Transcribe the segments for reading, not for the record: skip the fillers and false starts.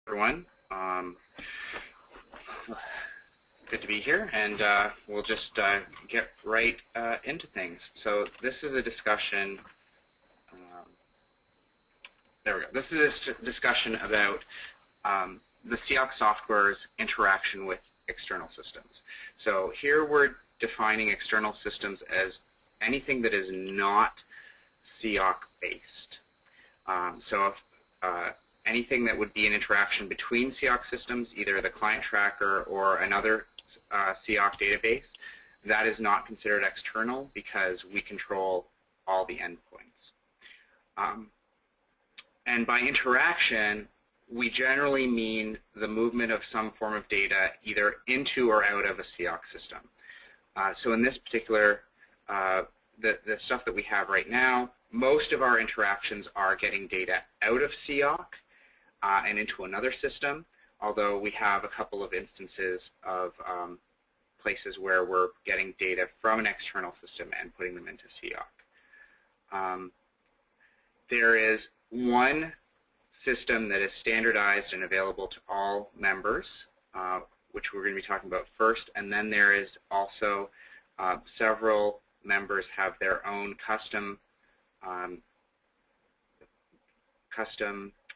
Everyone. Good to be here, and we'll just get right into things. So this is a discussion. There we go. This is a discussion about the CIOC software's interaction with external systems. So here we're defining external systems as anything that is not CIOC based. So if anything that would be an interaction between CIOC systems, either the client tracker or another CIOC database, that is not considered external because we control all the endpoints. And by interaction, we generally mean the movement of some form of data either into or out of a CIOC system. So in this particular, the stuff that we have right now, most of our interactions are getting data out of CIOC and into another system, although we have a couple of instances of places where we're getting data from an external system and putting them into CIOC. There is one system that is standardized and available to all members, which we're going to be talking about first, and then there is also several members have their own custom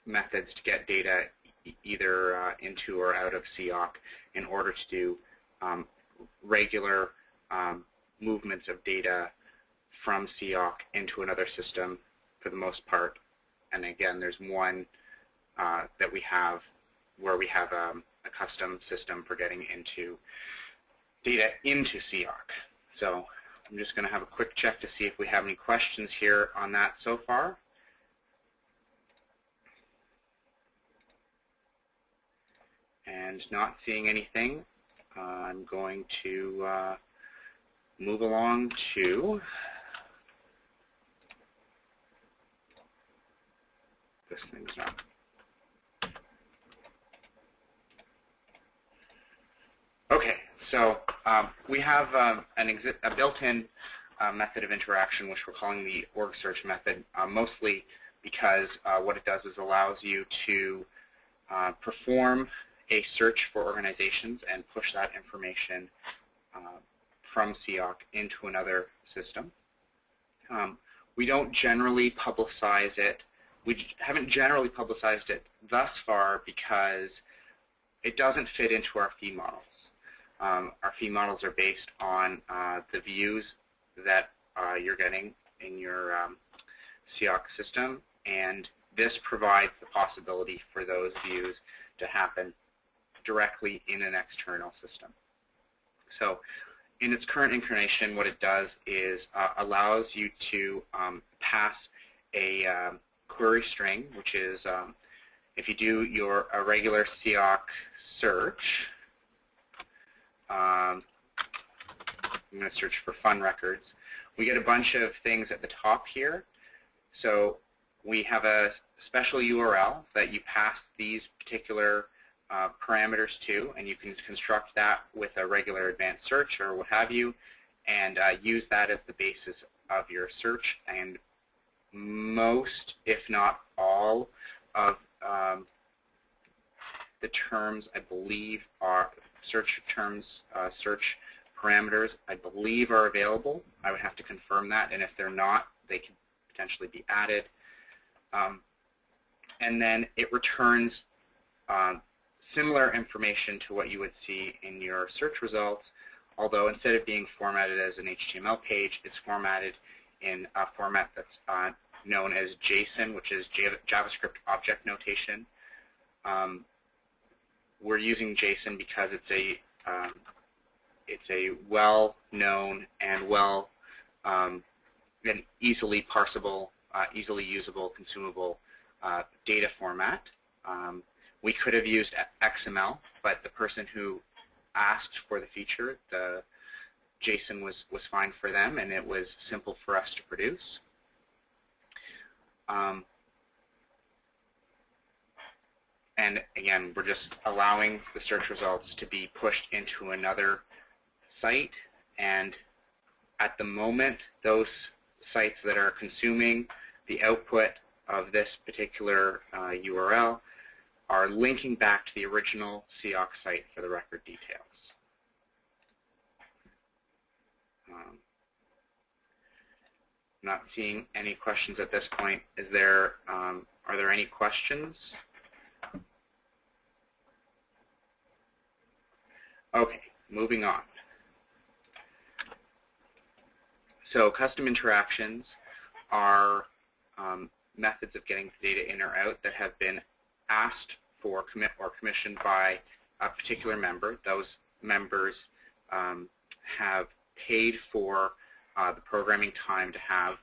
methods to get data either into or out of CIOC in order to do regular movements of data from CIOC into another system for the most part. And again, there's one that we have where we have a custom system for getting into data into CIOC. So I'm just going to have a quick check to see if we have any questions here on that so far. And not seeing anything, I'm going to move along to this thing's not. Okay, so we have a built-in method of interaction, which we're calling the org search method, mostly because what it does is allows you to perform a search for organizations and push that information from CIOC into another system. We don't generally publicize it. We haven't generally publicized it thus far because it doesn't fit into our fee models. Our fee models are based on the views that you're getting in your CIOC system, and this provides the possibility for those views to happen directly in an external system. So in its current incarnation, what it does is allows you to pass a query string, which is if you do a regular CIOC search, I'm going to search for fund records. We get a bunch of things at the top here. So we have a special URL that you pass these particular parameters to, and you can construct that with a regular advanced search or what have you, and use that as the basis of your search. And most, if not all, of the terms, I believe, are search terms, search parameters, I believe, are available. I would have to confirm that, and if they're not, they can potentially be added. And then it returns similar information to what you would see in your search results, although instead of being formatted as an HTML page, it's formatted in a format that's known as JSON, which is JavaScript Object Notation. We're using JSON because it's a well-known and and easily parsable, easily usable, consumable data format. We could have used XML, but the person who asked for the feature, the JSON was fine for them, and it was simple for us to produce. And again, we're just allowing the search results to be pushed into another site, and at the moment, those sites that are consuming the output of this particular URL are linking back to the original CIOC site for the record details. Not seeing any questions at this point. Are there any questions? Okay, moving on. So custom interactions are methods of getting data in or out that have been asked for or commissioned by a particular member. Those members have paid for the programming time to have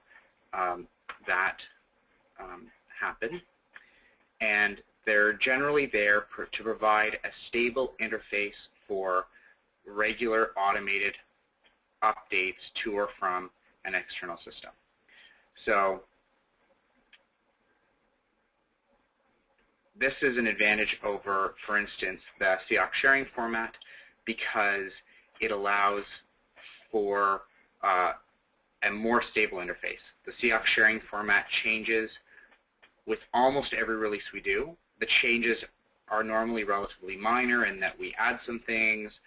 that happen, and they're generally there to provide a stable interface for regular automated updates to or from an external system. So this is an advantage over, for instance, the CIOC sharing format because it allows for a more stable interface. The CIOC sharing format changes with almost every release we do. The changes are normally relatively minor in that we add some things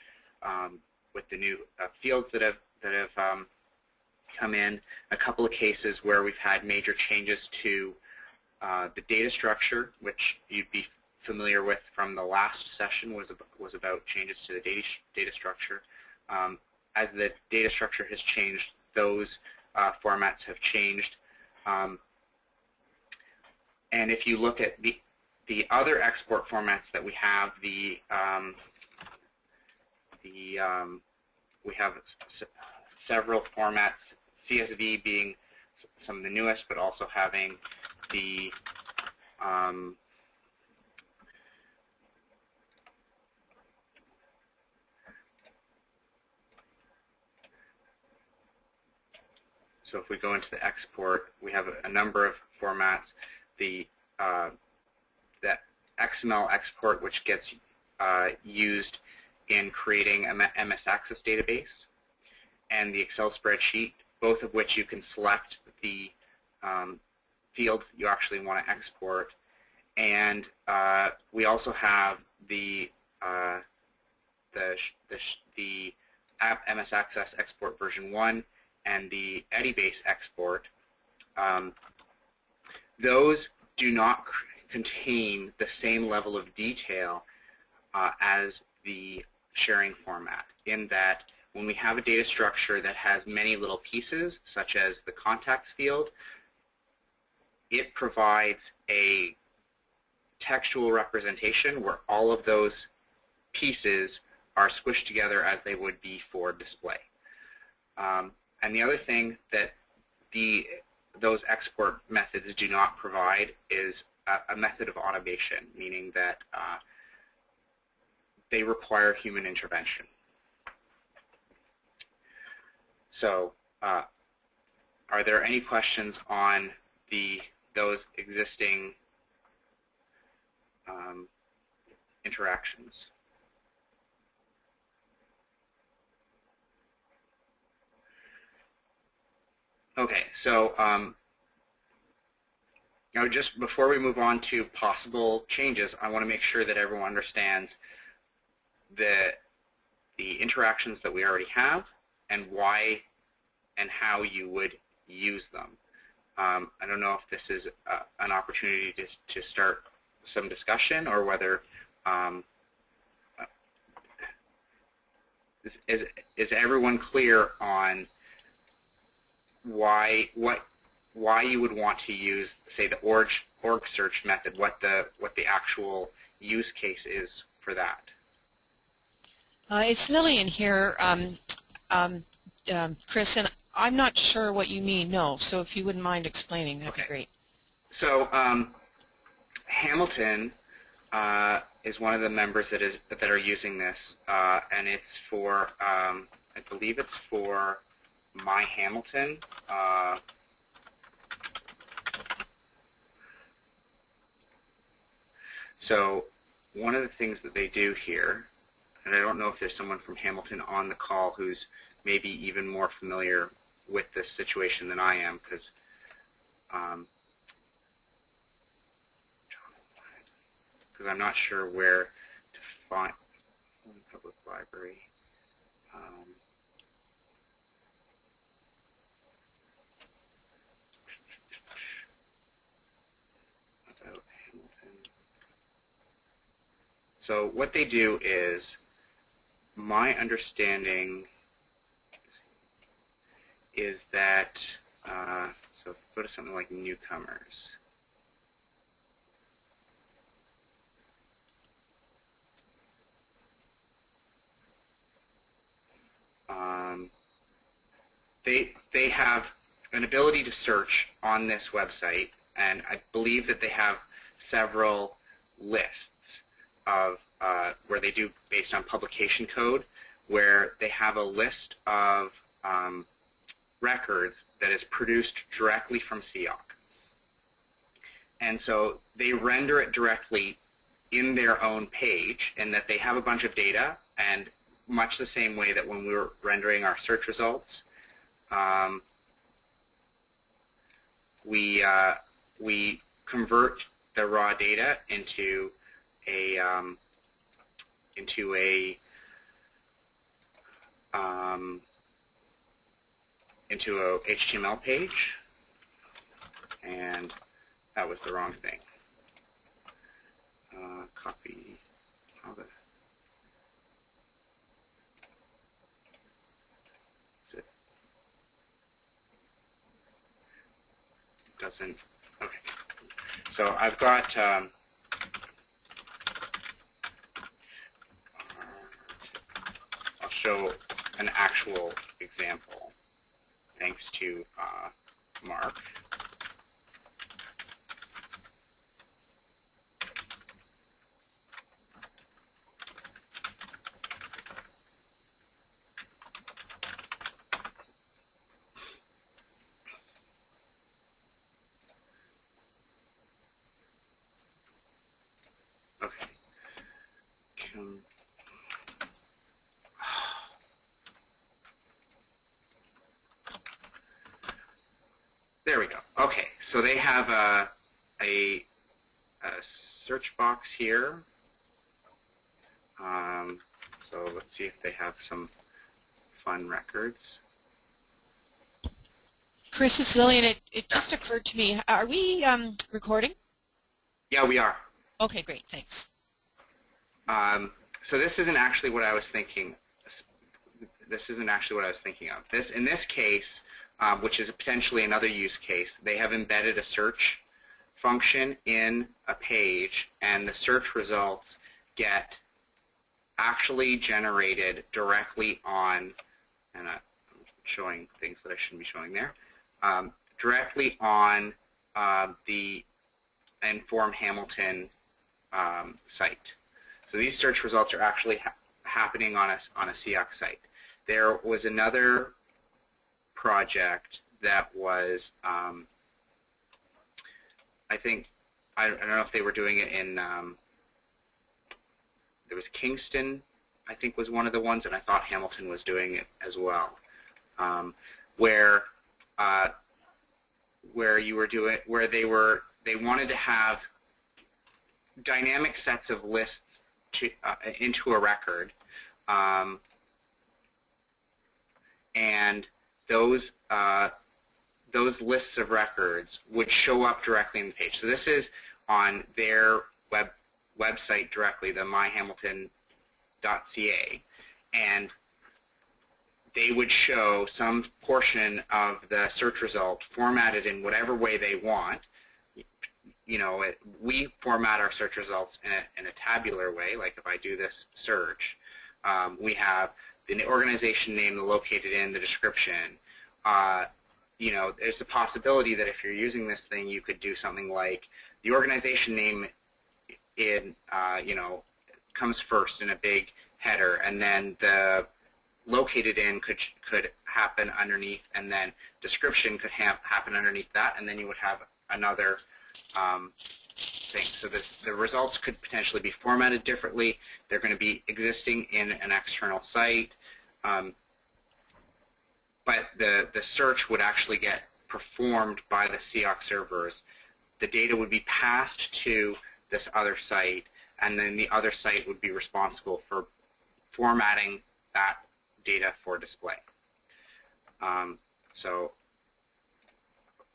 with the new fields that have come in. A couple of cases where we've had major changes to the data structure, which you'd be familiar with from the last session, was about changes to the data structure. As the data structure has changed, those formats have changed. And if you look at the other export formats that we have, we have several formats, CSV being some of the newest, but also having the so if we go into the export, we have a number of formats. The XML export, which gets used in creating a MS Access database, and the Excel spreadsheet, both of which you can select the fields you actually want to export. And we also have the MS Access export version 1 and the Eddie-based export. Those do not contain the same level of detail as the sharing format, in that when we have a data structure that has many little pieces, such as the contacts field, it provides a textual representation where all of those pieces are squished together as they would be for display. And the other thing that those export methods do not provide is a method of automation, meaning that they require human intervention. So are there any questions on those existing interactions? Okay, so now just before we move on to possible changes, I want to make sure that everyone understands the interactions that we already have and why and how you would use them. I don't know if this is an opportunity to start some discussion, or whether is everyone clear on why you would want to use, say, the org search method, what the actual use case is for that? It's Lillian here, Chris, and I'm not sure what you mean, no, so if you wouldn't mind explaining, that'd be great. So Hamilton is one of the members that are using this, and it's for, I believe it's for My Hamilton. So one of the things that they do here, and I don't know if there's someone from Hamilton on the call who's maybe even more familiar with this situation than I am, because because I'm not sure where to find public library. About Hamilton. So what they do is, my understanding is that, so go to something like newcomers. They have an ability to search on this website, and I believe that they have several lists of where they do based on publication code, where they have a list of records that is produced directly from CIOC. And so they render it directly in their own page, in that they have a bunch of data, and much the same way that when we were rendering our search results, we convert the raw data into a HTML page, and that was the wrong thing. Copy. Doesn't. Okay. So I've got. I'll show an actual example, thanks to Mark. Okay. There we go. Okay, so they have a search box here. So let's see if they have some fun records. Chris, this is Lillian. It just occurred to me. Are we recording? Yeah, we are. Okay, great. Thanks. So this isn't actually what I was thinking. This isn't actually what I was thinking of. In this case, which is potentially another use case, they have embedded a search function in a page, and the search results get actually generated directly on, and I'm showing things that I shouldn't be showing there, directly on the Inform Hamilton site. So these search results are actually happening on a CIOC site. There was another project that was, I think, I don't know if they were doing it in, there was Kingston, I think was one of the ones, and I thought Hamilton was doing it as well, where they wanted to have dynamic sets of lists into a record, and those lists of records would show up directly in the page. So this is on their website directly, the myhamilton.ca, and they would show some portion of the search result formatted in whatever way they want. You know, we format our search results in a tabular way, like if I do this search, we have the organization name located in the description. You know, there's a possibility that if you're using this thing, you could do something like the organization name in, you know, comes first in a big header, and then the located in could happen underneath, and then description could happen underneath that, and then you would have another thing. So the results could potentially be formatted differently. They're going to be existing in an external site, but the search would actually get performed by the CIOC servers. The data would be passed to this other site, and then the other site would be responsible for formatting that data for display. So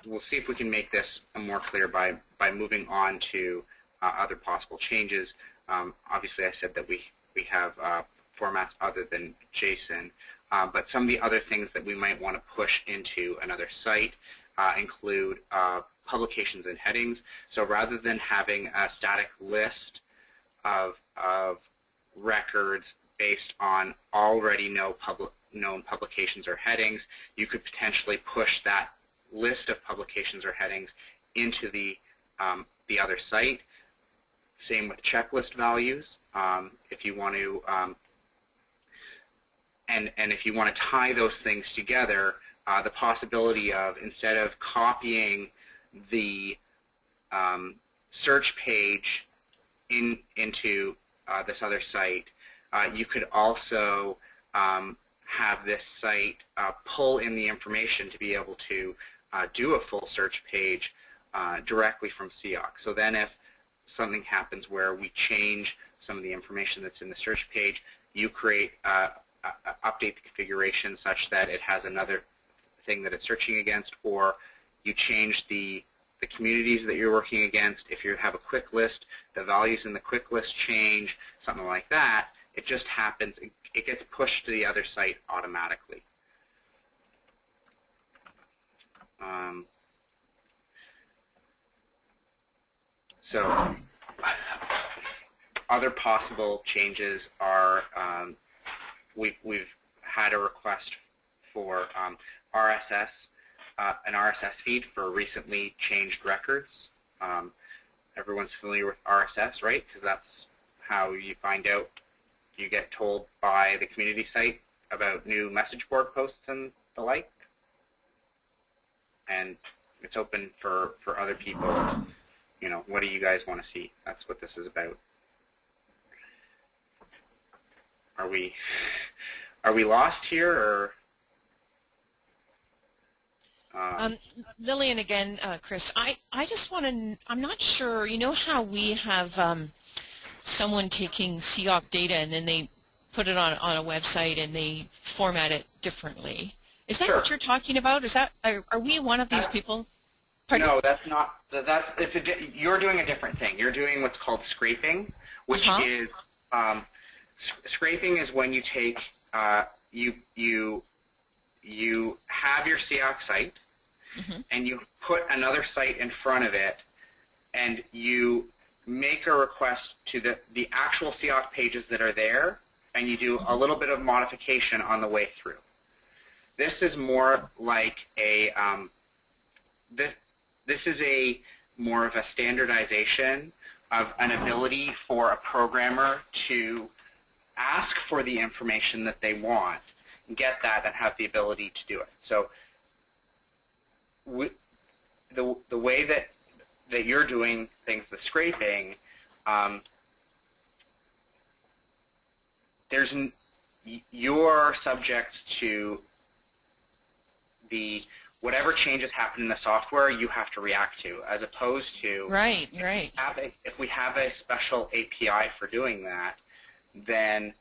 we'll see if we can make this more clear by moving on to other possible changes. Obviously, I said that we have formats other than JSON, but some of the other things that we might want to push into another site include publications and headings. So rather than having a static list of records based on already known publications or headings, you could potentially push that list of publications or headings into the other site. Same with checklist values. If you want to, and if you want to tie those things together, the possibility of, instead of copying the search page into this other site, you could also have this site pull in the information to be able to do a full search page directly from CIOC. So then if something happens where we change some of the information that's in the search page, you create, update the configuration such that it has another thing that it's searching against, or you change the communities that you're working against. If you have a quick list, the values in the quick list change, something like that. It just happens. It gets pushed to the other site automatically. So other possible changes are we've had a request for RSS, an RSS feed for recently changed records. Everyone's familiar with RSS, right? Because that's how you find out. You get told by the community site about new message board posts and the like. And it's open for other people. You know, what do you guys want to see? That's what this is about. Are we lost here, or? Lillian again, Chris. I just want to. I'm not sure. You know how we have someone taking CIOC data and then they put it on a website and they format it differently. Is that Sure. what you're talking about? Is that are we one of these people? Pardon? No, that's not. You're doing a different thing. You're doing what's called scraping, which is scraping is when you take you have your CIOC site, and you put another site in front of it, and you make a request to the actual CIOC pages that are there, and you do a little bit of modification on the way through. This is more like a this is more of a standardization of an ability for a programmer to ask for the information that they want, get that, and have the ability to do it. So the way that you're doing things, the scraping, you're subject to whatever changes happen in the software, you have to react to, as opposed to if we have a special API for doing that, then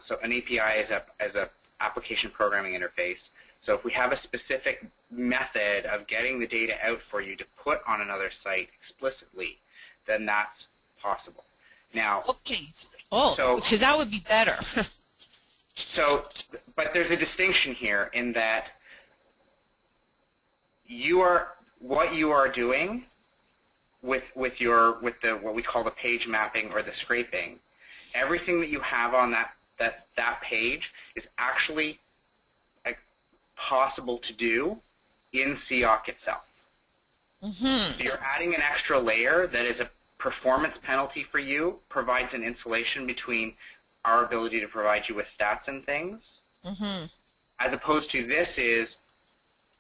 so an API is a application programming interface. So if we have a specific method of getting the data out for you to put on another site explicitly, then that's possible. Now, so that would be better. But there's a distinction here in that what you are doing with what we call the page mapping or the scraping. Everything that you have on that page is actually possible to do in CIOC itself. So you're adding an extra layer that is a performance penalty for you, provides an insulation between our ability to provide you with stats and things, as opposed to this is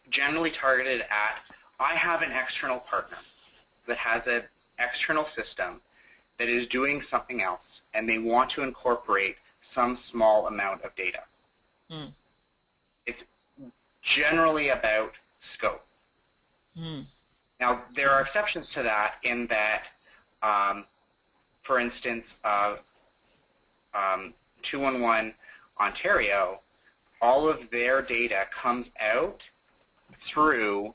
generally targeted at, I have an external partner that has an external system that is doing something else, and they want to incorporate some small amount of data. It's generally about scope. Now, there are exceptions to that in that for instance, 211 Ontario, all of their data comes out through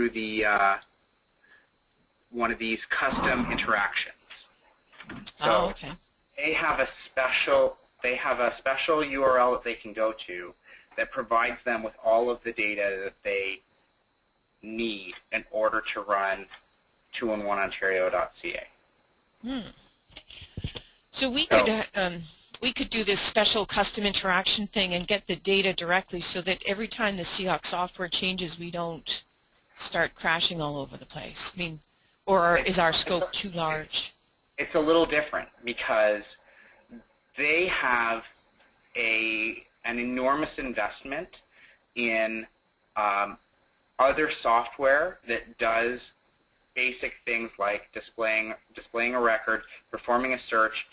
the one of these custom interactions. So okay. they have a special URL that they can go to that provides them with all of the data that they need in order to run 211ontario.ca. So we could do this special custom interaction thing and get the data directly so that every time the CIOC software changes, we don't start crashing all over the place. I mean, or is our scope too large? It's a little different because they have an enormous investment in other software that does basic things like displaying a record, performing a search,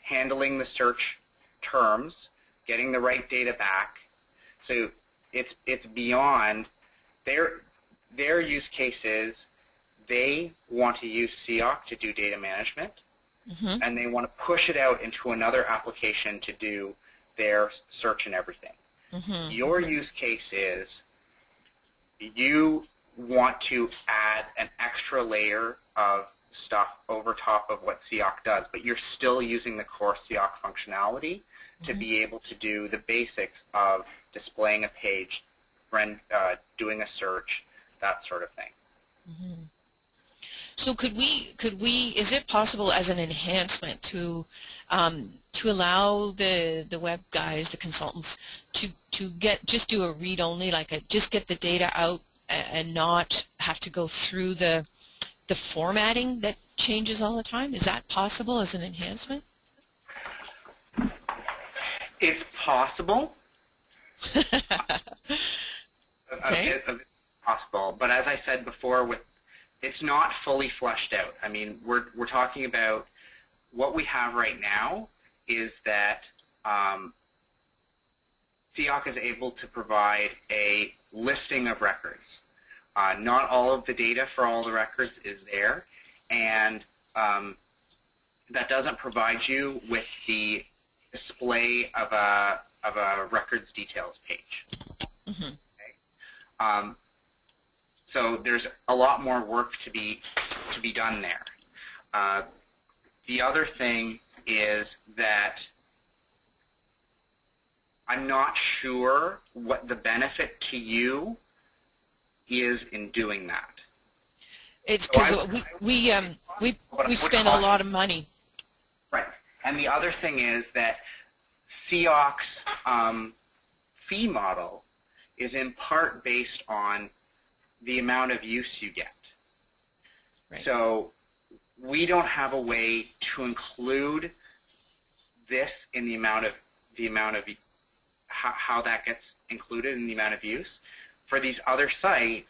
handling the search terms, getting the right data back. So it's beyond their use cases. They want to use CIOC to do data management, and they want to push it out into another application to do their search and everything. Your use case is you want to add an extra layer of stuff over top of what CIOC does, but you're still using the core CIOC functionality to be able to do the basics of displaying a page, doing a search, that sort of thing. So could we, is it possible as an enhancement to allow the web guys, the consultants, to just do a read-only, like just get the data out and not have to go through the formatting that changes all the time? Is that possible as an enhancement? It's possible. Okay. It's possible, but as I said before, it's not fully fleshed out. I mean, we're talking about what we have right now is that CIOC is able to provide a listing of records. Not all of the data for all the records is there, and that doesn't provide you with the display of a records details page. Okay? So there's a lot more work to be done there. The other thing is that I'm not sure what the benefit to you is in doing that. It's because we spend a lot of money. Right. And the other thing is that CIOC's fee model is in part based on the amount of use you get. Right. So we don't have a way to include this in the amount of how that gets included in the amount of use. For these other sites,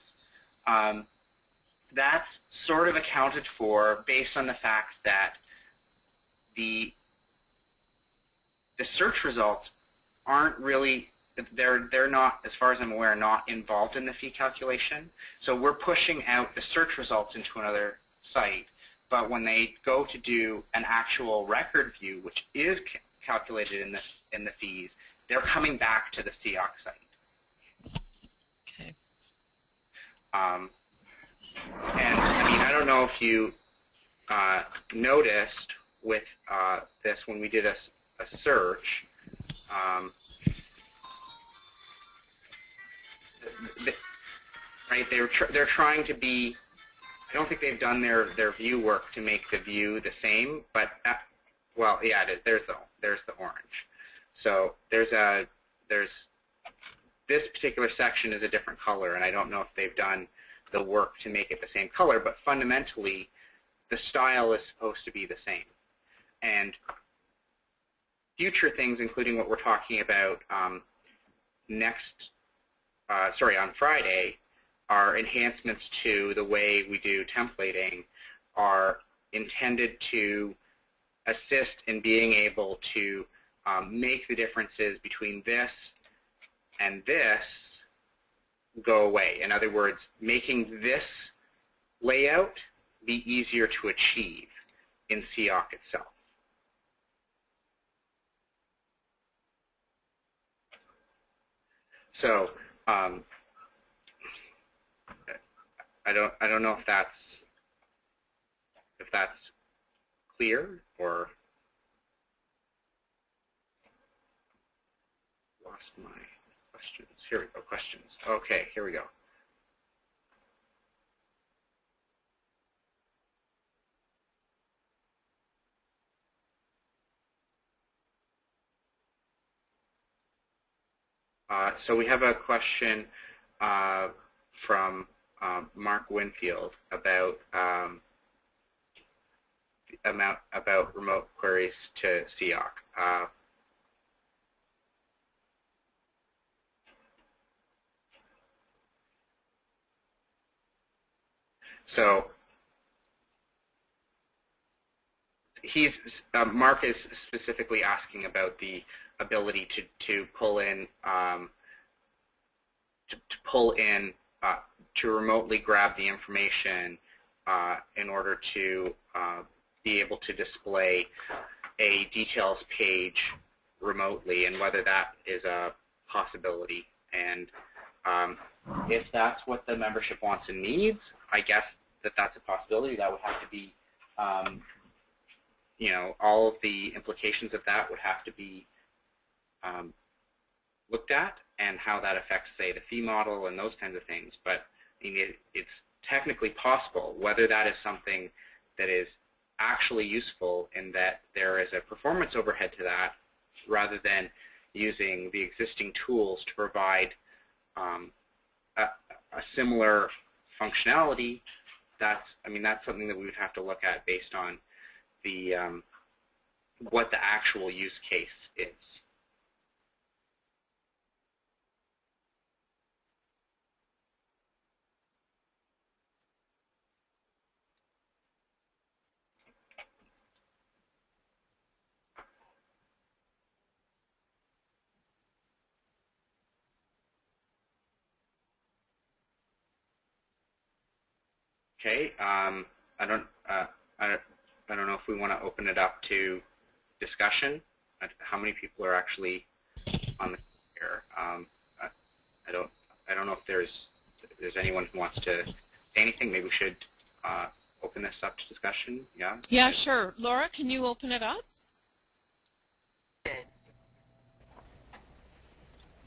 that's sort of accounted for based on the fact that the search results aren't really, they're not, as far as I'm aware, not involved in the fee calculation. So we're pushing out the search results into another site, but when they go to do an actual record view, which is calculated in the fees, they're coming back to the CIOC site. Okay. And I mean, I don't know if you noticed with this when we did a search. Right, they're trying to be. I don't think they've done their view work to make the view the same, but well, yeah, it is. There's the orange. So there's this particular section is a different color, and I don't know if they've done the work to make it the same color, but fundamentally the style is supposed to be the same. And future things, including what we're talking about on Friday, are enhancements to the way we do templating, are intended to assist in being able to make the differences between this and this go away. In other words, making this layout be easier to achieve in CIOC itself. So I don't know if that's clear, or lost my questions. Here we go, questions. Okay, here we go. So we have a question from Mark Winfield about about remote queries to CIOC. So Mark is specifically asking about the ability to pull in to remotely grab the information in order to be able to display a details page remotely, and whether that is a possibility. And if that's what the membership wants and needs, I guess that's a possibility. That would have to be, you know, all of the implications of that would have to be looked at, and how that affects, say, the fee model and those kinds of things. But I mean, it's technically possible. Whether that is something that is actually useful in that there is a performance overhead to that, rather than using the existing tools to provide a similar functionality, that's something that we would have to look at based on the what the actual use case is. Okay, I don't know if we want to open it up to discussion. How many people are actually on the here? I don't know if there's anyone who wants to say anything. Maybe we should open this up to discussion. Yeah. Yeah, sure. Laura, can you open it up?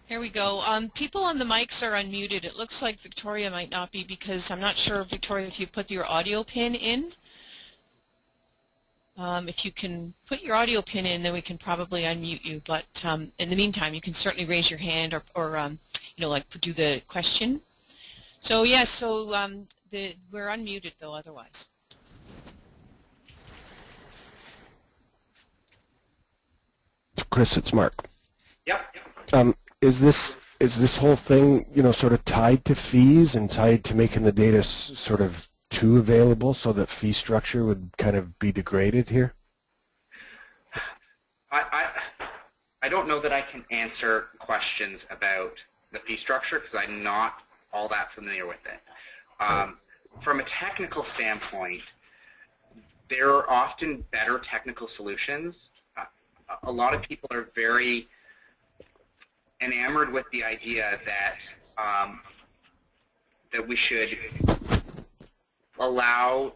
Here we go. People on the mics are unmuted. It looks like Victoria might not be, because I'm not sure, Victoria, if you put your audio pin in. If you can put your audio pin in, then we can probably unmute you. But in the meantime, you can certainly raise your hand or you know, like do the question. So yeah, so we're unmuted though otherwise. Chris, it's Mark. Yep. Is this whole thing, you know, sort of tied to fees and tied to making the data sort of too available, so that fee structure would kind of be degraded here? I don't know that I can answer questions about the fee structure, because I'm not all that familiar with it. From a technical standpoint, there are often better technical solutions. A lot of people are very enamored with the idea that that we should allow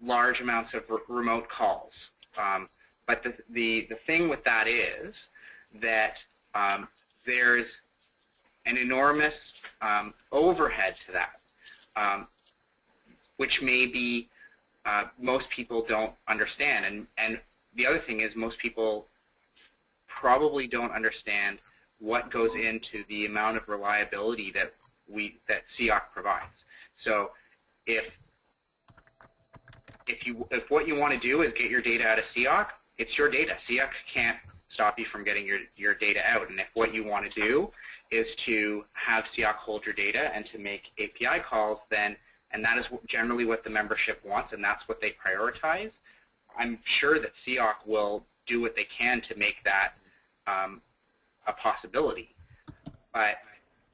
large amounts of remote calls. But the thing with that is that there's an enormous overhead to that, which maybe most people don't understand. And the other thing is, most people probably don't understand what goes into the amount of reliability that CIOC provides. So if what you want to do is get your data out of CIOC, it's your data. CIOC can't stop you from getting your data out. And if what you want to do is to have CIOC hold your data and to make API calls, then, and that is generally what the membership wants, and that's what they prioritize, I'm sure that CIOC will do what they can to make that a possibility. But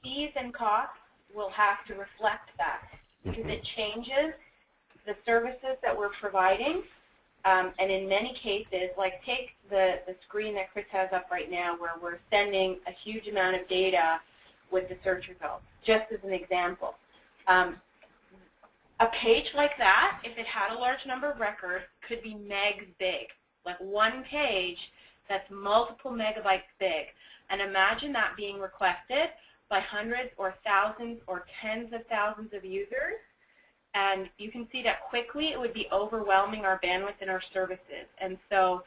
fees and costs will have to reflect that, because it changes the services that we're providing, and in many cases, like take the screen that Chris has up right now where we're sending a huge amount of data with the search results, just as an example. A page like that, if it had a large number of records, could be megs big. Like one page that's multiple megabytes big. And imagine that being requested by hundreds or thousands or tens of thousands of users. And you can see that quickly it would be overwhelming our bandwidth and our services. And so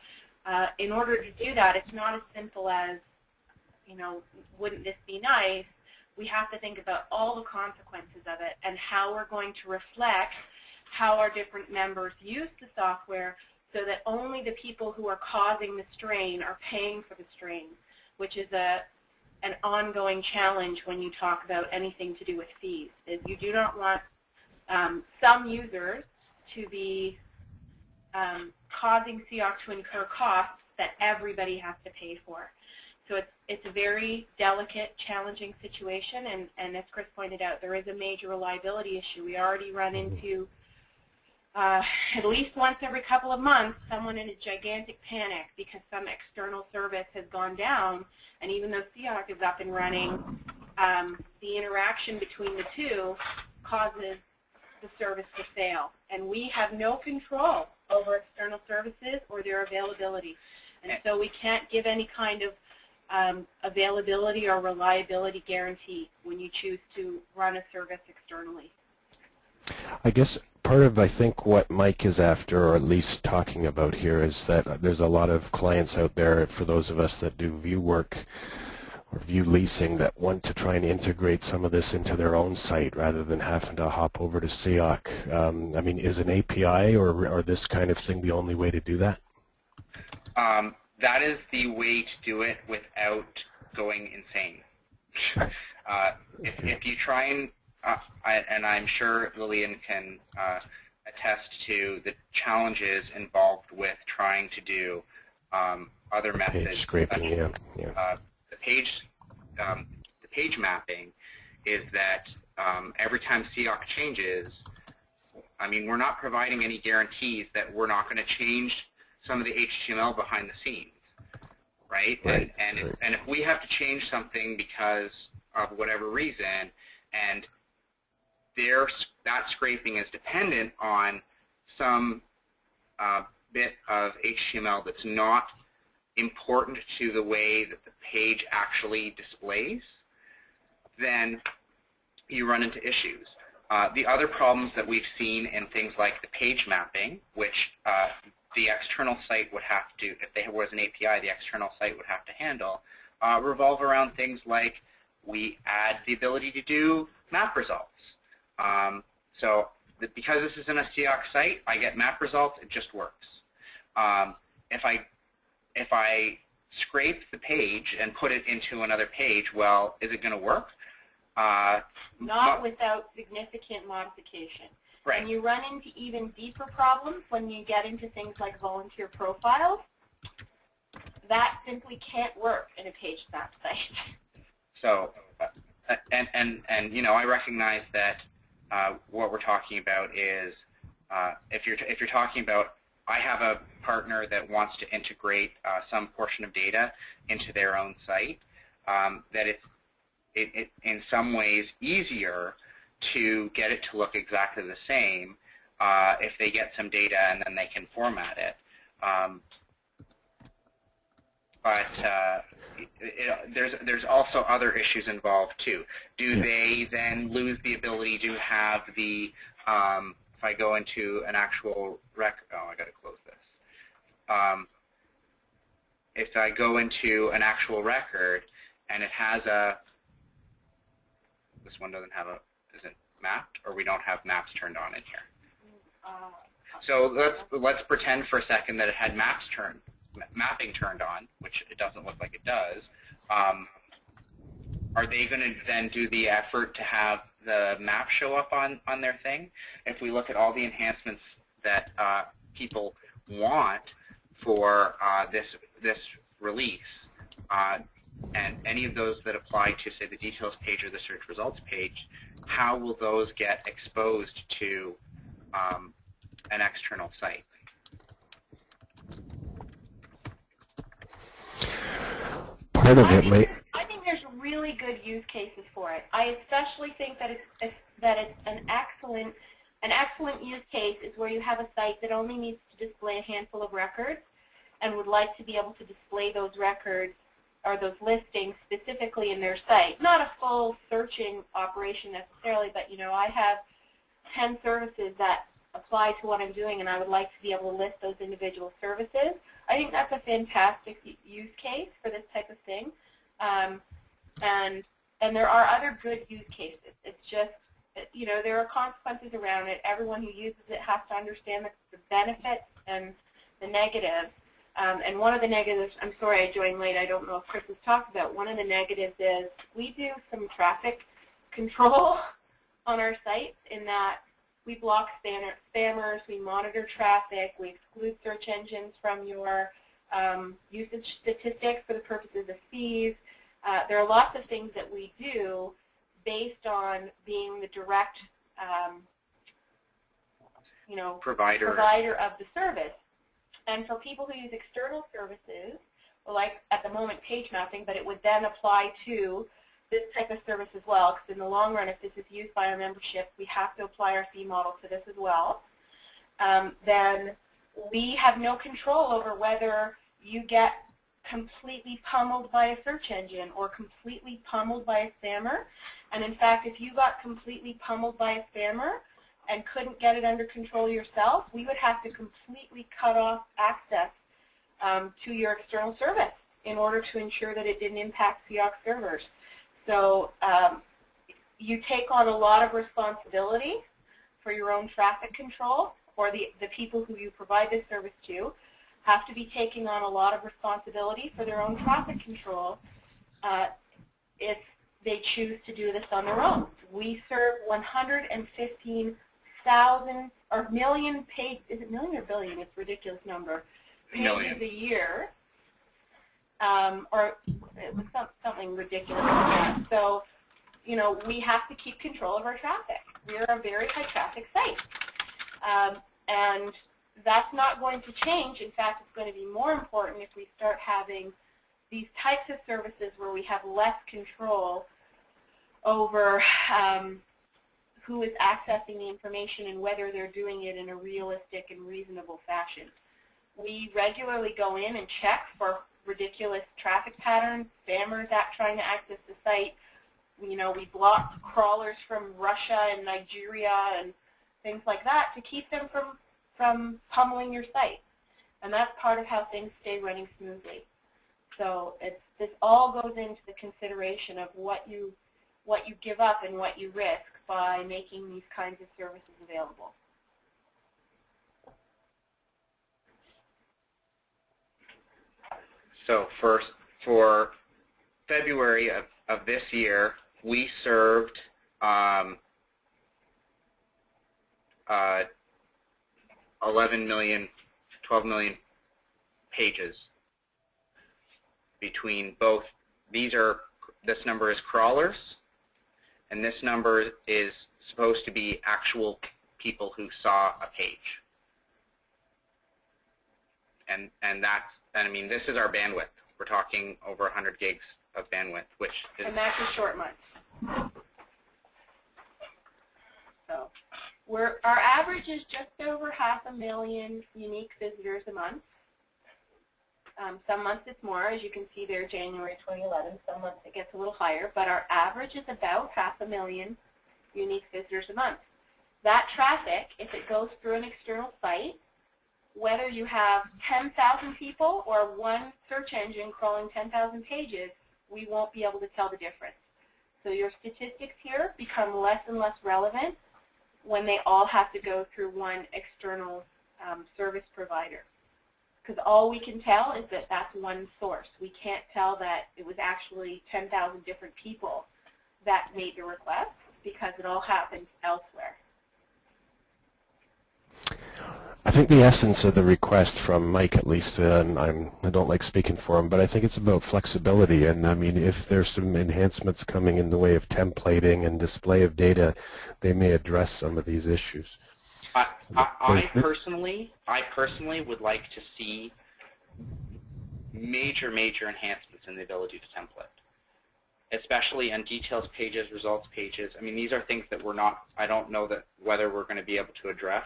in order to do that, it's not as simple as, you know, wouldn't this be nice? We have to think about all the consequences of it and how we're going to reflect how our different members use the software so that only the people who are causing the strain are paying for the strain, which is an ongoing challenge when you talk about anything to do with fees. Is you do not want some users to be causing CIOC to incur costs that everybody has to pay for. So it's a very delicate, challenging situation, and as Chris pointed out, there is a major reliability issue. We already run into, at least once every couple of months, someone in a gigantic panic because some external service has gone down, and even though CIOC is up and running, the interaction between the two causes the service to fail. And we have no control over external services or their availability. And so we can't give any kind of availability or reliability guarantee when you choose to run a service externally. I guess part of, I think, what Mike is after, or at least talking about here, is that there's a lot of clients out there, for those of us that do view work or view leasing, that want to try and integrate some of this into their own site rather than having to hop over to CIOC. I mean, is an API or this kind of thing the only way to do that? That is the way to do it without going insane. If you try and I'm sure Lillian can attest to the challenges involved with trying to do other methods. Page scraping, yeah. The page mapping is that every time CIOC changes, I mean, we're not providing any guarantees that we're not going to change some of the HTML behind the scenes, right? And if we have to change something because of whatever reason, and that scraping is dependent on some bit of HTML that's not important to the way that the page actually displays, then you run into issues. The other problems that we've seen in things like the page mapping, which the external site would have to, if there was an API, the external site would have to handle, revolve around things like we add the ability to do map results. Because this isn't a CIOC site, I get map results, it just works. If I scrape the page and put it into another page, well, is it going to work? Not without significant modification. Right. And you run into even deeper problems when you get into things like volunteer profiles. That simply can't work in a page map site. So, and you know, I recognize that what we're talking about is if you're talking about, I have a partner that wants to integrate some portion of data into their own site, that it's in some ways easier to get it to look exactly the same if they get some data and then they can format it. There's also other issues involved too. Do they then lose the ability to have the, if I go into an actual record, oh, I got to close this. If I go into an actual record and it has this one doesn't have isn't mapped, or we don't have maps turned on in here. So let's pretend for a second that it had mapping turned on, which it doesn't look like it does. Are they going to then do the effort to have the map show up on their thing? If we look at all the enhancements that people want for this release, and any of those that apply to, say, the details page or the search results page, how will those get exposed to an external site. Part of it may... I think there's really good use cases for it. I especially think that it's an excellent use case is where you have a site that only needs to display a handful of records and would like to be able to display those records or those listings specifically in their site. Not a full searching operation necessarily, but you know, I have 10 services that apply to what I'm doing and I would like to be able to list those individual services. I think that's a fantastic use case for this type of thing. And there are other good use cases. It's just, you know, there are consequences around it. Everyone who uses it has to understand the benefits and the negatives. And one of the negatives, I'm sorry I joined late, I don't know if Chris has talked about, one of the negatives is we do some traffic control on our sites in that we block spammers, we monitor traffic, we exclude search engines from your usage statistics for the purposes of fees. There are lots of things that we do based on being the direct you know, provider of the service. And for people who use external services, like at the moment page mapping, but it would then apply to this type of service as well, because in the long run, if this is used by our membership, we have to apply our fee model to this as well. Then we have no control over whether you get completely pummeled by a search engine or completely pummeled by a spammer. And in fact, if you got completely pummeled by a spammer and couldn't get it under control yourself, we would have to completely cut off access to your external service in order to ensure that it didn't impact CIOC servers. So you take on a lot of responsibility for your own traffic control, or the people who you provide this service to have to be taking on a lot of responsibility for their own traffic control if they choose to do this on their own. We serve 115,000 or million pages, is it million or billion? It's a ridiculous number. Pages a year, or it was something ridiculous like that. So, you know, we have to keep control of our traffic. We're a very high traffic site. And that's not going to change. In fact, it's going to be more important if we start having these types of services where we have less control over who is accessing the information and whether they're doing it in a realistic and reasonable fashion. We regularly go in and check for ridiculous traffic patterns, spammers trying to access the site. You know, we block crawlers from Russia and Nigeria and things like that to keep them from pummeling your site. And that's part of how things stay running smoothly. So this all goes into the consideration of what you give up and what you risk by making these kinds of services available. So for February of this year, we served 11 million, 12 million pages between both. This number is crawlers, and this number is supposed to be actual people who saw a page. And I mean, this is our bandwidth. We're talking over 100 gigs of bandwidth, which is... And that's a short month. So our average is just over 500,000 unique visitors a month. Some months it's more, as you can see there, January 2011. Some months it gets a little higher, but our average is about 500,000 unique visitors a month. That traffic, if it goes through an external site, whether you have 10,000 people or one search engine crawling 10,000 pages, we won't be able to tell the difference. So your statistics here become less and less relevant when they all have to go through one external service provider. Because all we can tell is that that's one source. We can't tell that it was actually 10,000 different people that made the request because it all happened elsewhere. I think the essence of the request from Mike, at least, and I don't like speaking for him, but I think it's about flexibility. And I mean, if there's some enhancements coming in the way of templating and display of data, they may address some of these issues. I personally would like to see major enhancements in the ability to template, especially on details pages, results pages. I mean, these are things that I don't know whether we're going to be able to address.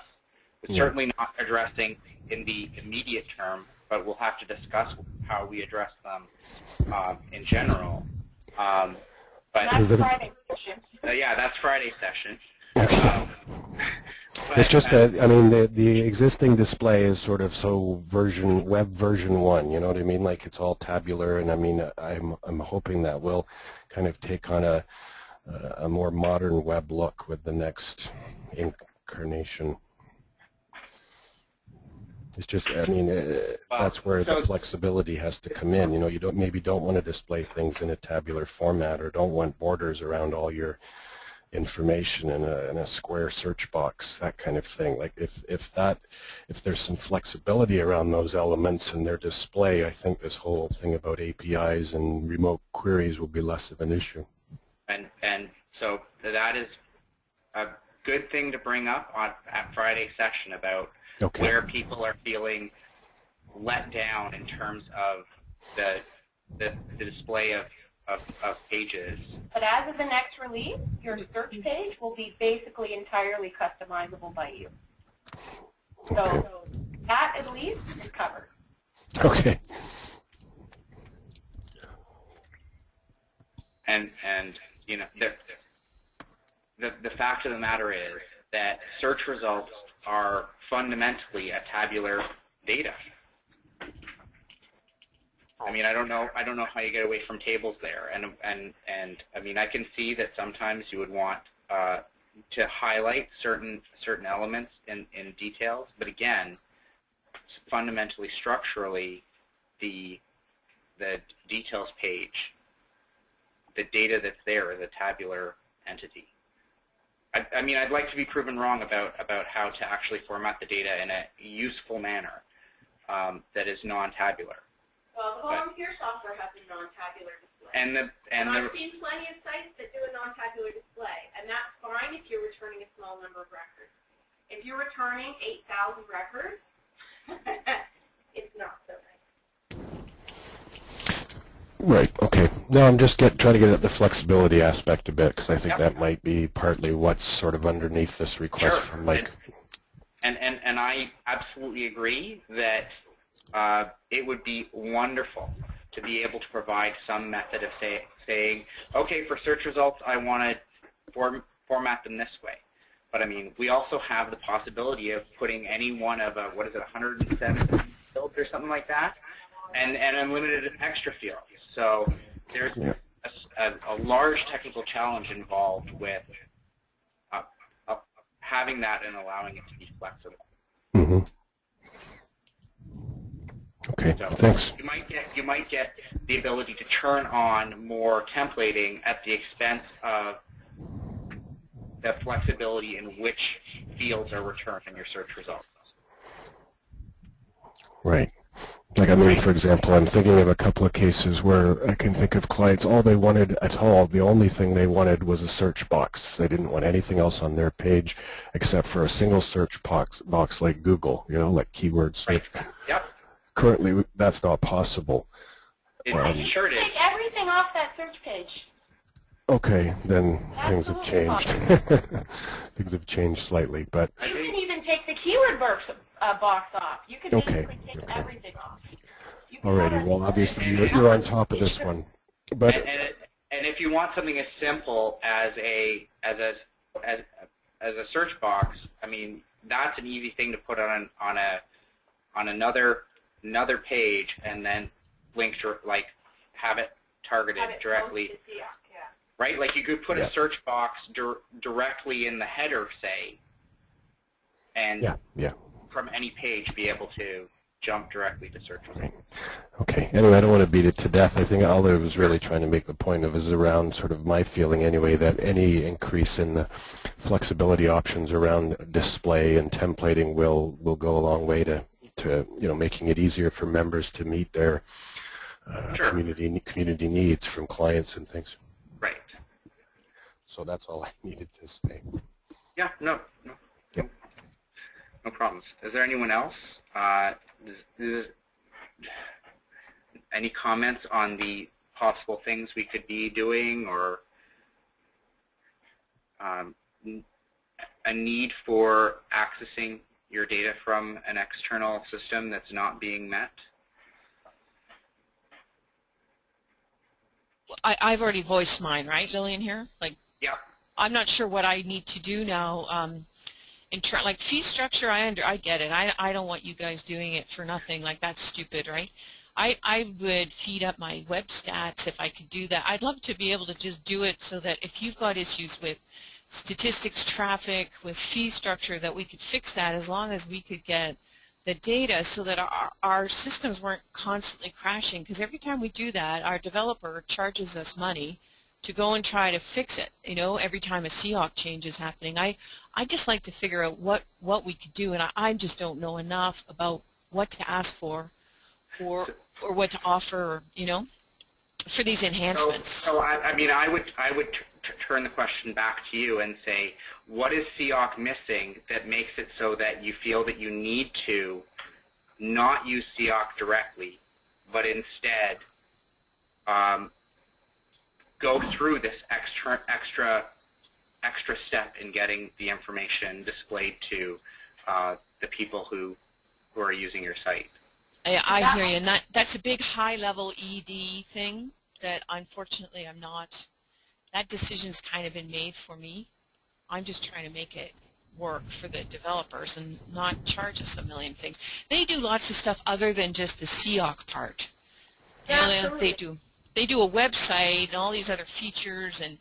We're certainly not addressing in the immediate term, but we'll have to discuss how we address them in general. But that's Friday session. Yeah, that's Friday session. It's just that, I mean, the existing display is sort of web version 1, you know what I mean? Like it's all tabular, and I mean, I'm hoping that will kind of take on a more modern web look with the next incarnation. It's just, I mean, that's where the flexibility has to come in. You know, you maybe don't want to display things in a tabular format, or don't want borders around all your information in a square search box, that kind of thing. Like if there's some flexibility around those elements in their display, I think this whole thing about APIs and remote queries will be less of an issue. And so that is a good thing to bring up at Friday's session about where people are feeling let down in terms of the display of pages. But as of the next release, your search page will be basically entirely customizable by you. So that at least is covered. Okay. And you know, the fact of the matter is that search results are fundamentally a tabular data. I mean, I don't know how you get away from tables there, and I mean, I can see that sometimes you would want to highlight certain elements in details, but again, fundamentally, structurally, the details page, the data that's there is a tabular entity. I mean, I'd like to be proven wrong about how to actually format the data in a useful manner that is non-tabular. Well, the volunteer software has a non-tabular display. And I've seen plenty of sites that do a non-tabular display, and that's fine if you're returning a small number of records. If you're returning 8,000 records, it's not so nice. Right, okay. No, I'm just trying to get at the flexibility aspect a bit, because I think that might be partly what's sort of underneath this request from Mike. And I absolutely agree that it would be wonderful to be able to provide some method of saying, okay, for search results, I want to format them this way. But I mean, we also have the possibility of putting any one of, 107 fields or something like that, and unlimited extra fields. So there's a large technical challenge involved with having that and allowing it to be flexible. Mm-hmm. Okay, so thanks. You might get the ability to turn on more templating at the expense of the flexibility in which fields are returned in your search results. Right. Like, I mean, for example, I'm thinking of a couple of cases where I can think of clients, all they wanted at all, the only thing they wanted was a search box. They didn't want anything else on their page except for a single search box like Google, you know, like keyword search. Right. Yep. Currently, that's not possible. Sure it is. Take everything off that search page. Okay, then things have changed. Things have changed slightly, but you can even take the keyword box off. You can basically take everything off. Alrighty, well, obviously you're on top of this one, but and if you want something as simple as a search box, I mean, that's an easy thing to put on another page and then link to, like, have it targeted directly. CIOC, yeah. Right? Like you could put a search box directly in the header, say, and from any page be able to jump directly to search results. Okay. Anyway, I don't want to beat it to death. I think all I was really trying to make the point of is around sort of my feeling anyway that any increase in the flexibility options around display and templating will go a long way to you know, making it easier for members to meet their community needs from clients and things. Right. So that's all I needed to say. Yeah. No. Yep. No problems. Is there anyone else? Any comments on the possible things we could be doing, or a need for accessing your data from an external system that's not being met? I've already voiced mine, right, Jillian, here? Like, yeah. I'm not sure what I need to do now. Like fee structure, I get it. I don't want you guys doing it for nothing. Like, that's stupid, right? I would feed up my web stats if I could do that. I'd love to be able to just do it so that if you've got issues with statistics, traffic, with fee structure, that we could fix that as long as we could get the data so that our systems weren't constantly crashing. Because every time we do that, our developer charges us money to go and try to fix it, you know, every time a CIOC change is happening. I just like to figure out what we could do, and I just don't know enough about what to ask for or what to offer, you know, for these enhancements. So I mean, I would turn the question back to you and say, what is CIOC missing that makes it so that you feel that you need to not use CIOC directly, but instead go through this extra step in getting the information displayed to the people who are using your site? I hear you, and that's a big high-level ED thing that unfortunately I'm not. That decision's kind of been made for me. I'm just trying to make it work for the developers and not charge us a million things. They do lots of stuff other than just the CIOC part. Yeah, you know, they do a website and all these other features and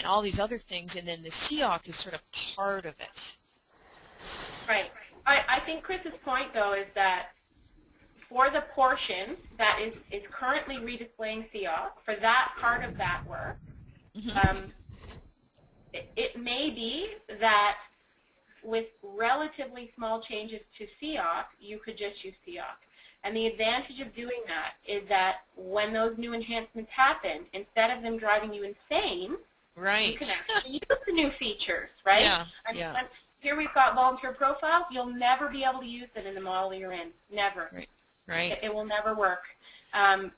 all these other things, and then the CIOC is sort of part of it. Right. I think Chris's point, though, is that for the portion that is currently redisplaying CIOC, for that part of that work, it may be that with relatively small changes to CIOC, you could just use CIOC. And the advantage of doing that is that when those new enhancements happen, instead of them driving you insane, right, you can actually use the new features, right? Yeah, and yeah. Here we've got volunteer profiles. You'll never be able to use it in the model you're in. Never. Right. Right. It will never work.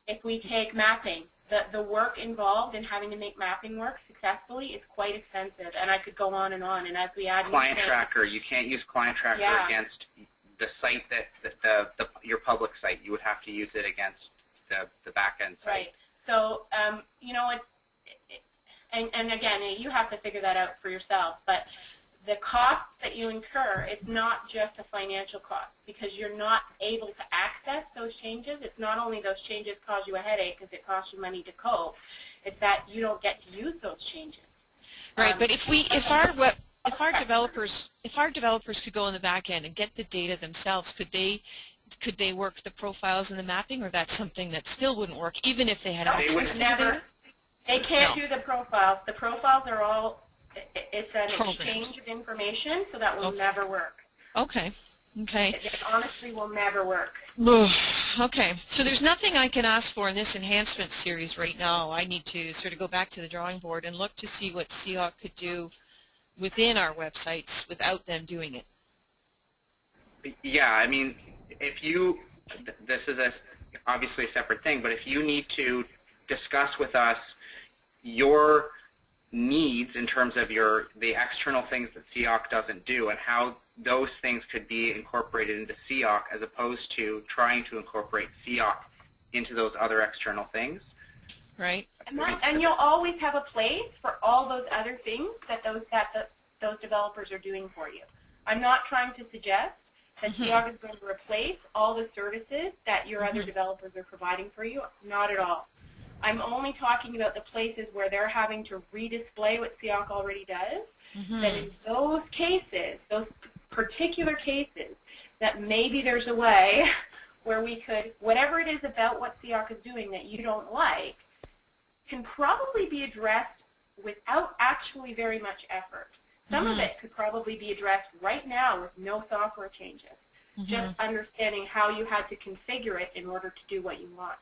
If we take mapping, the work involved in having to make mapping work successfully is quite expensive, and I could go on, and as we add Client Tracker, you can't use Client Tracker against the site your public site. You would have to use it against the back-end site. Right. So, you know, and again, you have to figure that out for yourself, but the cost that you incur, it's not just a financial cost because you're not able to access those changes. It's not only those changes cause you a headache because it costs you money to code, it's that you don't get to use those changes. Right, but if our developers could go in the back end and get the data themselves, could they work the profiles and the mapping, or that's something that still wouldn't work even if they had access to the data? They can't do the profiles. The profiles are all, it's an exchange of information, so that will never work. Okay. Okay. It honestly will never work. Okay. So there's nothing I can ask for in this enhancement series right now. I need to sort of go back to the drawing board and look to see what CIOC could do within our websites without them doing it. Yeah, I mean, if you, this is obviously a separate thing, but if you need to discuss with us your needs in terms of the external things that CIOC doesn't do and how those things could be incorporated into CIOC as opposed to trying to incorporate CIOC into those other external things. Right. And you'll always have a place for all those other things that those developers are doing for you. I'm not trying to suggest that CIOC is going to replace all the services that your other developers are providing for you. Not at all. I'm only talking about the places where they're having to redisplay what CIOC already does, that in those cases, those particular cases, that maybe there's a way where we could, whatever it is about what CIOC is doing that you don't like, can probably be addressed without actually very much effort. Some of it could probably be addressed right now with no software changes, just understanding how you had to configure it in order to do what you want.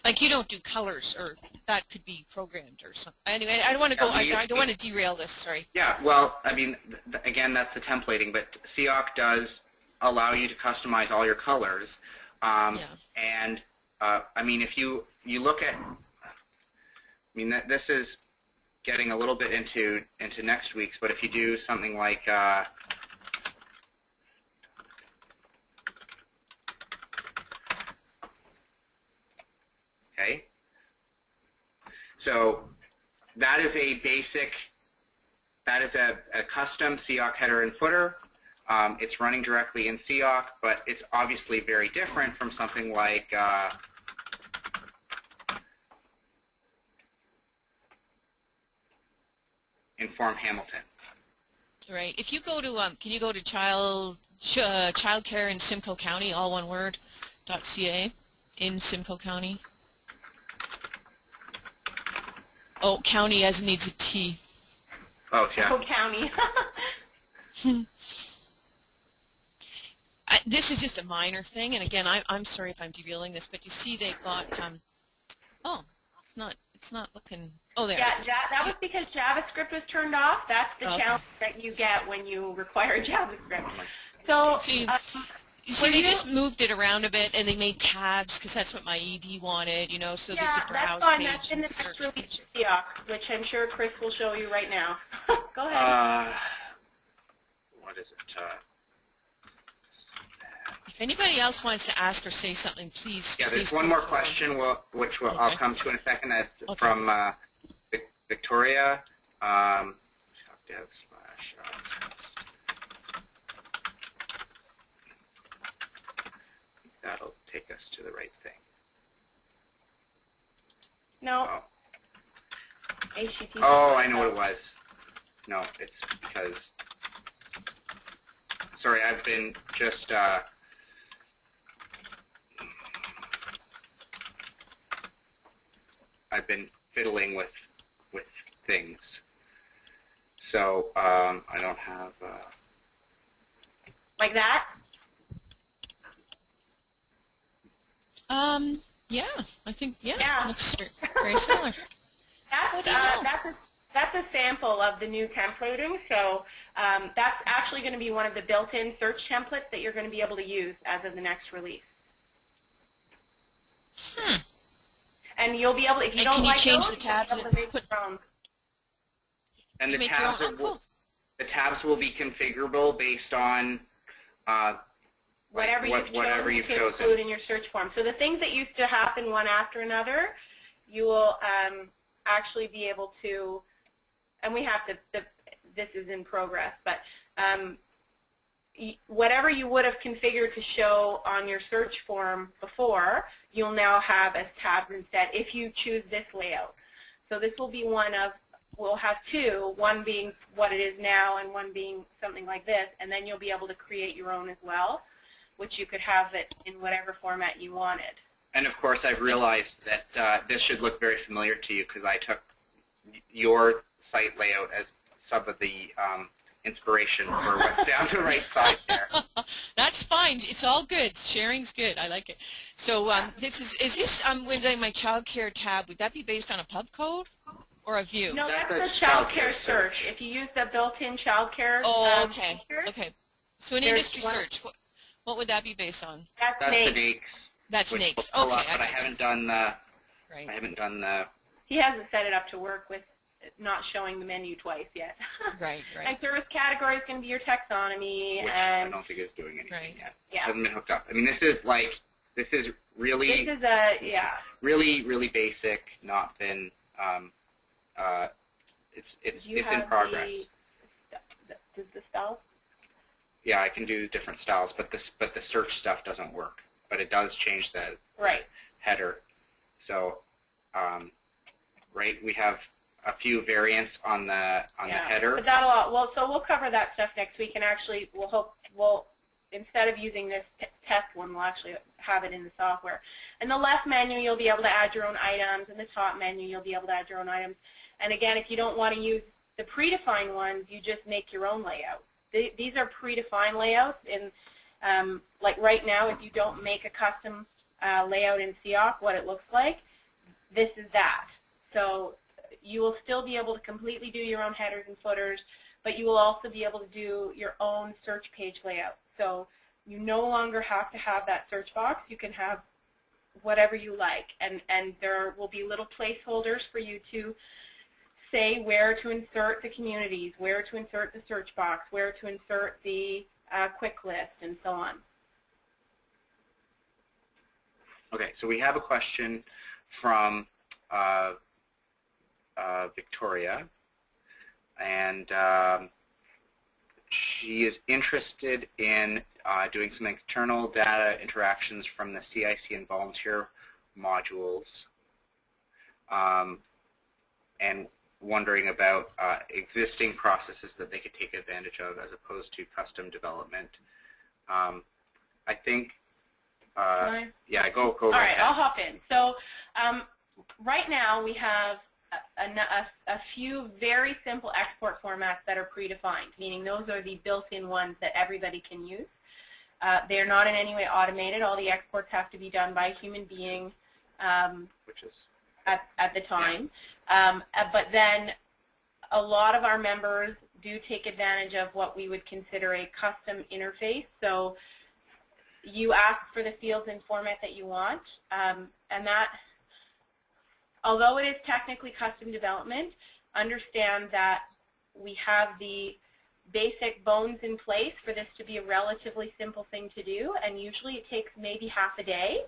Like you don't do colors, or that could be programmed or something. Anyway, I don't want to go. I don't want to derail this. Sorry. Yeah. Well, I mean, again, that's the templating, but CIOC does allow you to customize all your colors. And I mean, if you look at, I mean, this is getting a little bit into next week's, but if you do something like okay, so that is a basic, that is a custom CIOC header and footer. It's running directly in CIOC, but it's obviously very different from something like Inform Hamilton. Right. If you go to, can you go to childcare in Simcoe County, all one word, .ca, in Simcoe County? Oh, county as needs a T. Oh, yeah. Oh, county. This is just a minor thing, and again, I'm sorry if I'm derailing this, but you see they've got, oh, it's not looking, oh, there. Yeah, that was because JavaScript was turned off. That's the challenge that you get when you require JavaScript. So you see, they just moved it around a bit, and they made tabs because that's what my ED wanted, you know. So there's a browse page. That's in the next release of CIOC, which I'm sure Chris will show you right now. Go ahead. What is it? If anybody else wants to ask or say something, please. Yeah, there's one more question, which I'll come to in a second. That's from Victoria. That'll take us to the right thing. No. Oh, I know what it was. No, it's because, sorry, I've been just, I've been fiddling with things. So, I don't have, like that? Yeah, I think, yeah. Looks very similar. That's a sample of the new templating, so that's actually going to be one of the built-in search templates that you're going to be able to use as of the next release. And you'll be able, if you don't like those, the tabs you'll be able to make your own. And the tabs will be configurable based on whatever you've chosen to include in your search form. So the things that used to happen one after another, you will actually be able to, and we have to, this is in progress, but whatever you would have configured to show on your search form before, you'll now have as tabs instead if you choose this layout. So this will be one of, we'll have two, one being what it is now and one being something like this, and then you'll be able to create your own as well, which you could have it in whatever format you wanted. And of course, I've realized that this should look very familiar to you because I took your site layout as some of the inspiration for what's down the right side there. That's fine. It's all good. Sharing's good. I like it. So this is this when my child care tab, would that be based on a pub code or a view? No, that's the child care search. If you use the built-in child care okay. feature, okay. So an industry search, what would that be based on? That's the NAICS. That's NAICS. Okay. But I haven't done the. Right. I haven't done the. He hasn't set it up to work with not showing the menu twice yet. Right. And service category is going to be your taxonomy. Which and I don't think it's doing anything yet. Yeah. It hasn't been hooked up. I mean, this is really. This is really basic. Not been. It's in progress. Does the styles? Yeah, I can do different styles, but the search stuff doesn't work. But it does change the header. So, we have a few variants on the header. But that'll so we'll cover that stuff next week, and actually we'll instead of using this test one, we'll actually have it in the software. In the left menu, you'll be able to add your own items. In the top menu, you'll be able to add your own items. And again, if you don't want to use the predefined ones, you just make your own layout. These are predefined layouts, and like right now, if you don't make a custom layout in CIOC, what it looks like this is that. So you will still be able to completely do your own headers and footers, but you will also be able to do your own search page layout. So you no longer have to have that search box. You can have whatever you like, and there will be little placeholders for you to say where to insert the communities, where to insert the search box, where to insert the quick list, and so on. Okay, so we have a question from Victoria, and she is interested in doing some external data interactions from the CIC and volunteer modules, and wondering about existing processes that they could take advantage of as opposed to custom development. I think, yeah, go right ahead. All right, I'll hop in. So right now we have a few very simple export formats that are predefined, meaning those are the built-in ones that everybody can use. They're not in any way automated. All the exports have to be done by a human being which is at the time. Yeah. But then a lot of our members do take advantage of what we would consider a custom interface. So you ask for the fields and format that you want, and that, although it is technically custom development, understand that we have the basic bones in place for this to be a relatively simple thing to do, and usually it takes maybe half a day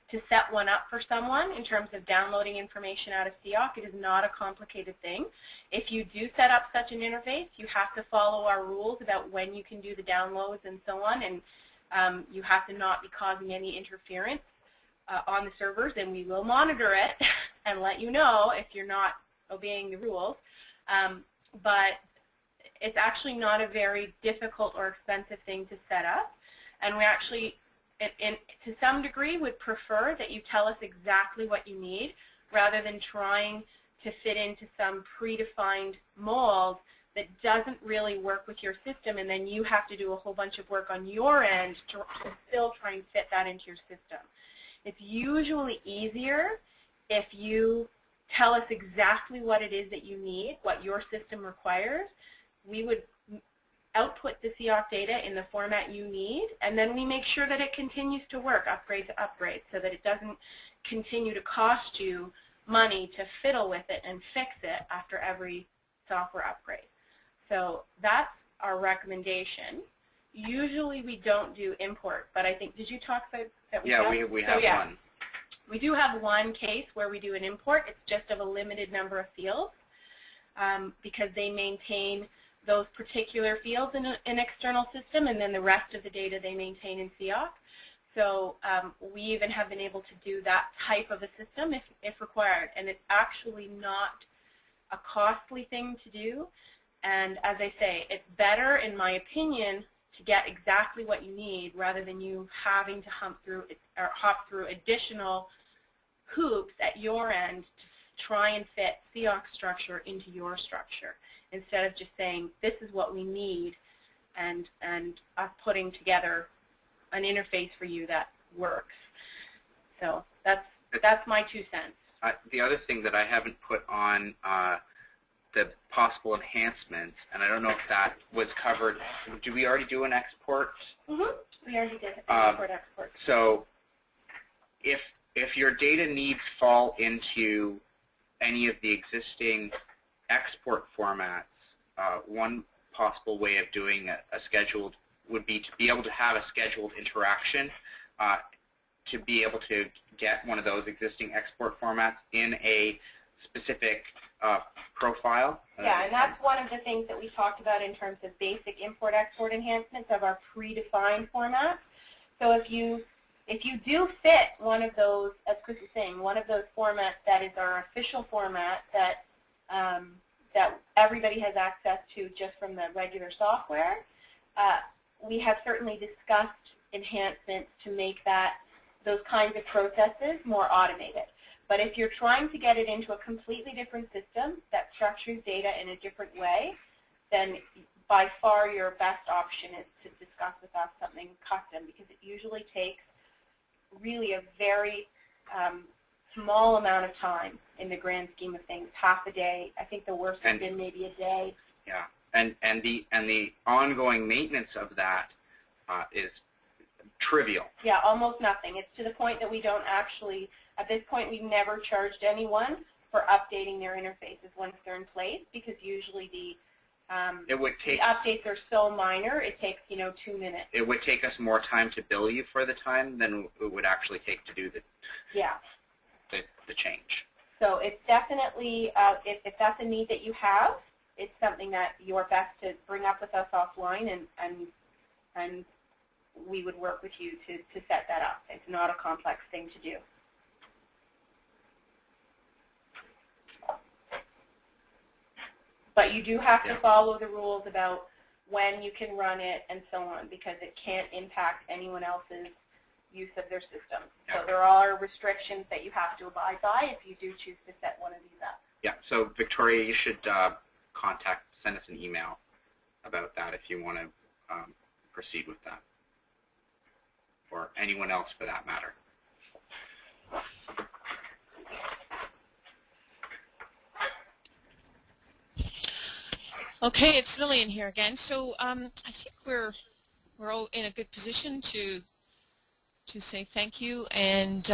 to set one up for someone in terms of downloading information out of CIOC. It is not a complicated thing. If you do set up such an interface, you have to follow our rules about when you can do the downloads and so on, and you have to not be causing any interference on the servers, and we will monitor it and let you know if you're not obeying the rules. But it's actually not a very difficult or expensive thing to set up, and we actually, to some degree, would prefer that you tell us exactly what you need rather than trying to fit into some predefined mold that doesn't really work with your system, and then you have to do a whole bunch of work on your end to still try and fit that into your system. It's usually easier if you tell us exactly what it is that you need, what your system requires. We would output the CIOC data in the format you need, and then we make sure that it continues to work, upgrade to upgrade, so that it doesn't continue to cost you money to fiddle with it and fix it after every software upgrade. So that's our recommendation. Usually we don't do import, but I think, did you talk about that? We have one. We do have one case where we do an import. It's just of a limited number of fields because they maintain those particular fields in an external system, and then the rest of the data they maintain in CIOC. So we even have been able to do that type of a system if required, and it's actually not a costly thing to do. And as I say, it's better, in my opinion, to get exactly what you need rather than you having to hop through additional hoops at your end to try and fit CIOC structure into your structure, instead of just saying this is what we need and us putting together an interface for you that works. So that's my 2 cents. The other thing that I haven't put on the possible enhancements, and I don't know if that was covered. Do we already do an export? Mm-hmm. We already did export. So if your data needs fall into any of the existing export formats, one possible way of doing a scheduled would be to be able to have a scheduled interaction to be able to get one of those existing export formats in a specific profile. Yeah, and that's one of the things that we talked about in terms of basic import-export enhancements of our predefined formats. So if you do fit one of those, as Chris is saying, one of those formats that is our official format that that everybody has access to just from the regular software, we have certainly discussed enhancements to make those kinds of processes more automated. But if you're trying to get it into a completely different system that structures data in a different way, then by far your best option is to discuss with us something custom, because it usually takes really a very small amount of time in the grand scheme of things, half a day. I think the worst has been maybe a day. Yeah, and the ongoing maintenance of that is trivial. Yeah, almost nothing. It's to the point that we don't actually, at this point, we've never charged anyone for updating their interfaces once they're in place, because usually the updates are so minor, it takes 2 minutes. It would take us more time to bill you for the time than it would actually take to do the change. So it's definitely, if that's a need that you have, it's something that you're best to bring up with us offline, and we would work with you to set that up. It's not a complex thing to do. But you do have to follow the rules about when you can run it and so on, because it can't impact anyone else's use of their system. So there are restrictions that you have to abide by if you do choose to set one of these up. Yeah, so Victoria, you should send us an email about that if you want to proceed with that, or anyone else for that matter. Okay, it's Lillian here again. So I think we're all in a good position to say thank you. And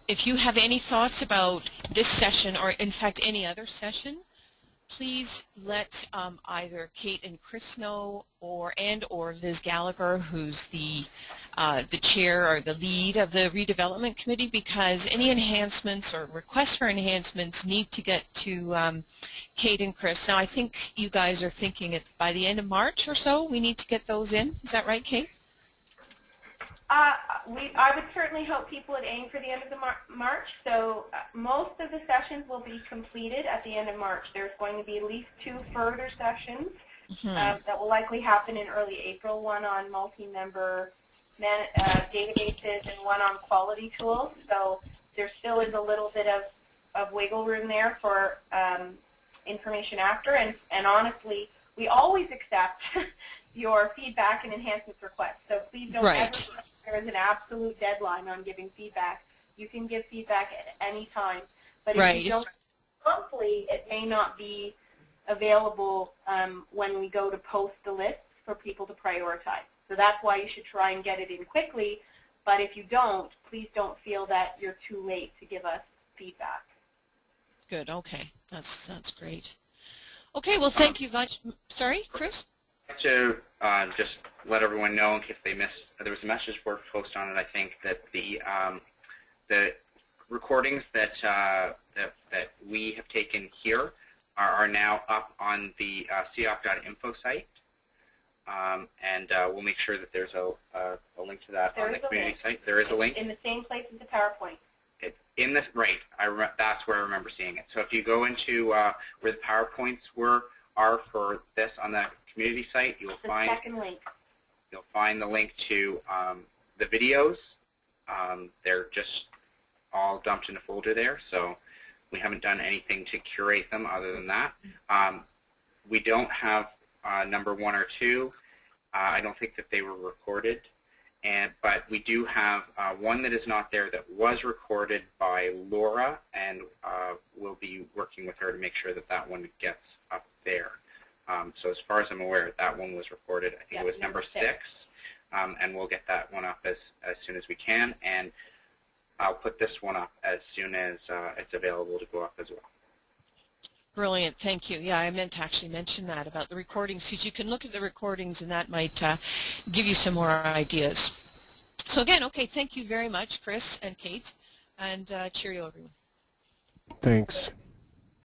if you have any thoughts about this session, or in fact any other session, please let either Kate and Chris know, or Liz Gallagher, who's the chair or the lead of the redevelopment committee, because any enhancements or requests for enhancements need to get to Kate and Chris. Now, I think you guys are thinking by the end of March or so we need to get those in. Is that right, Kate? I would certainly hope people would aim for the end of the March. So most of the sessions will be completed at the end of March. There's going to be at least 2 further sessions that will likely happen in early April, one on multi-member databases and one on quality tools. So there still is a little bit of wiggle room there for information after. And honestly, we always accept your feedback and enhancements requests. So please don't ever think there is an absolute deadline on giving feedback. You can give feedback at any time. But if you don't promptly, it may not be available when we go to post the list for people to prioritize. So that's why you should try and get it in quickly. But if you don't, please don't feel that you're too late to give us feedback. Good. Okay. That's great. Okay. Well, thank you much. Sorry, Chris? To just let everyone know, in case they missed, there was a message board post on it, I think, that the recordings that we have taken here are now up on the CIOC.info site, and we'll make sure that there's a link to that on the community site. There is a link. In the same place as the PowerPoint. In this, right, that's where I remember seeing it. So if you go into where the PowerPoints are for this on the community site, you'll find the link to the videos. They're just all dumped in a folder there, so we haven't done anything to curate them other than that. We don't have number 1 or 2. I don't think that they were recorded, but we do have one that is not there that was recorded by Laura, and we'll be working with her to make sure that that one gets up there. So as far as I'm aware, that one was recorded. I think it was number 6, and we'll get that one up as soon as we can, and I'll put this one up as soon as it's available to go up as well. Brilliant. Thank you. Yeah, I meant to actually mention that about the recordings, because you can look at the recordings and that might give you some more ideas. So again, okay, thank you very much, Chris and Kate, and cheerio, everyone. Thanks.